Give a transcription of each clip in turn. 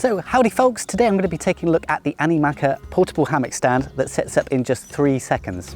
So howdy folks, today I'm going to be taking a look at the anymaka portable hammock stand that sets up in just 3 seconds.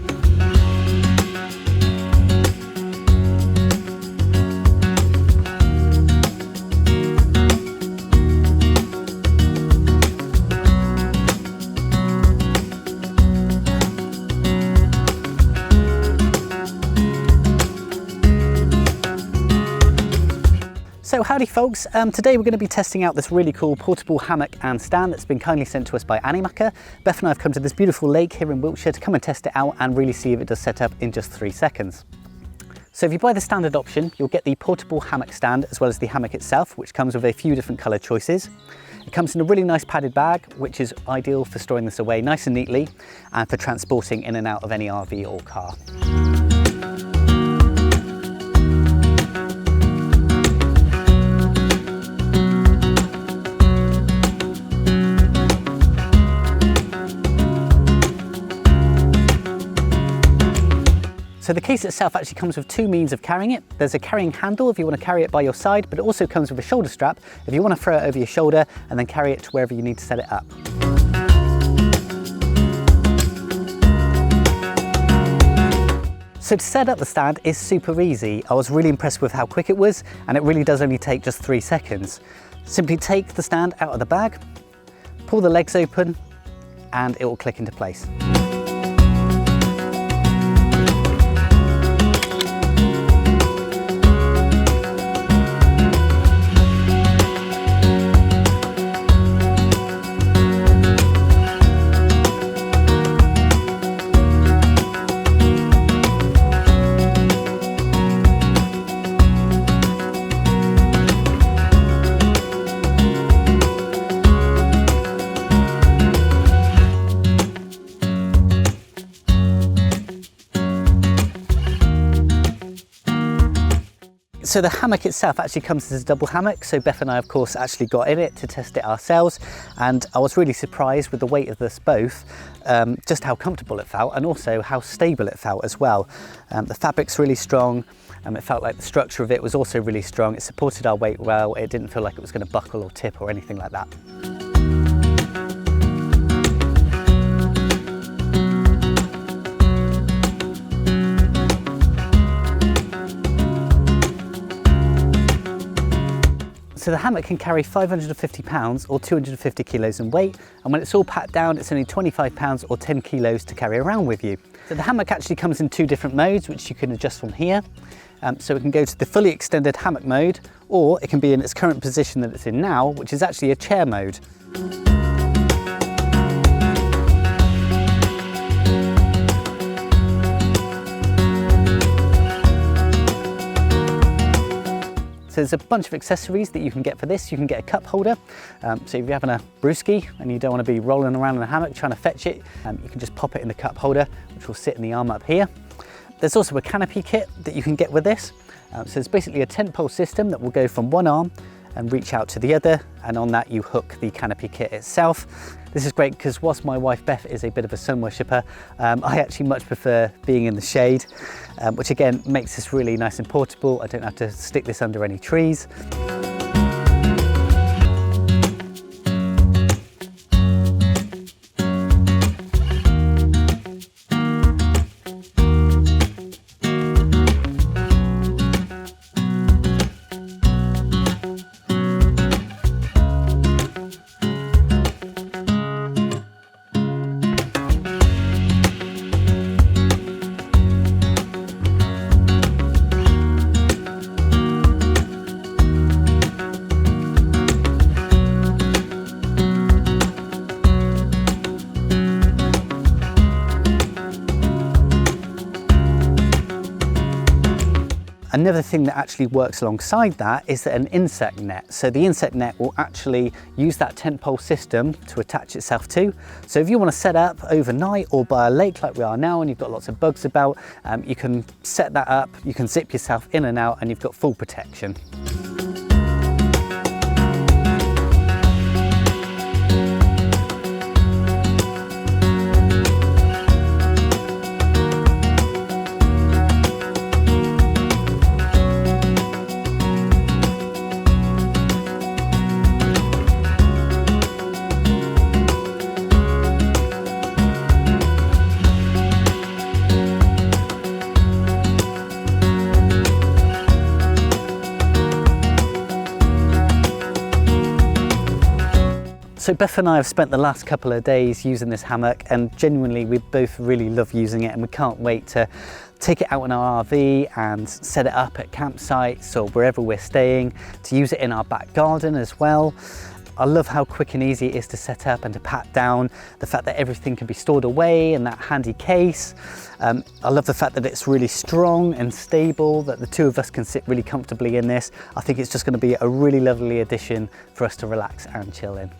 So howdy folks, today we're going to be testing out this really cool portable hammock and stand that's been kindly sent to us by Anymaka. Beth and I have come to this beautiful lake here in Wiltshire to come and test it out and really see if it does set up in just 3 seconds. So if you buy the standard option, you'll get the portable hammock stand as well as the hammock itself, which comes with a few different colour choices. It comes in a really nice padded bag, which is ideal for storing this away nice and neatly and for transporting in and out of any RV or car. So the case itself actually comes with 2 means of carrying it. There's a carrying handle if you want to carry it by your side, but it also comes with a shoulder strap if you want to throw it over your shoulder and then carry it to wherever you need to set it up. So to set up the stand is super easy. I was really impressed with how quick it was, and it really does only take just 3 seconds. Simply take the stand out of the bag, pull the legs open, and it will click into place. So the hammock itself actually comes as a double hammock, so Beth and I of course actually got in it to test it ourselves, and I was really surprised with the weight of this both, just how comfortable it felt and also how stable it felt as well. The fabric's really strong, it felt like the structure of it was also really strong, it supported our weight well, it didn't feel like it was going to buckle or tip or anything like that. So the hammock can carry 550 pounds or 250 kilos in weight, and when it's all packed down it's only 25 pounds or 10 kilos to carry around with you. So the hammock actually comes in 2 different modes which you can adjust from here. So it can go to the fully extended hammock mode, or it can be in its current position that it's in now, which is actually a chair mode. So there's a bunch of accessories that you can get for this. You can get a cup holder, so if you're having a brewski and you don't want to be rolling around in a hammock trying to fetch it, you can just pop it in the cup holder, which will sit in the arm up here. There's also a canopy kit that you can get with this. So it's basically a tent pole system that will go from one arm and reach out to the other, and on that you hook the canopy kit itself. This is great because whilst my wife Beth is a bit of a sun worshipper, I actually much prefer being in the shade, which again makes this really nice and portable. I don't have to stick this under any trees. Another thing that actually works alongside that is an insect net. So the insect net will actually use that tent pole system to attach itself to. So if you want to set up overnight or by a lake like we are now and you've got lots of bugs about, you can set that up, you can zip yourself in and out and you've got full protection. So Beth and I have spent the last couple of days using this hammock, and genuinely we both really love using it, and we can't wait to take it out in our RV and set it up at campsites or wherever we're staying, to use it in our back garden as well. I love how quick and easy it is to set up and to pat down, the fact that everything can be stored away in that handy case. I love the fact that it's really strong and stable, that the two of us can sit really comfortably in this. I think it's just going to be a really lovely addition for us to relax and chill in.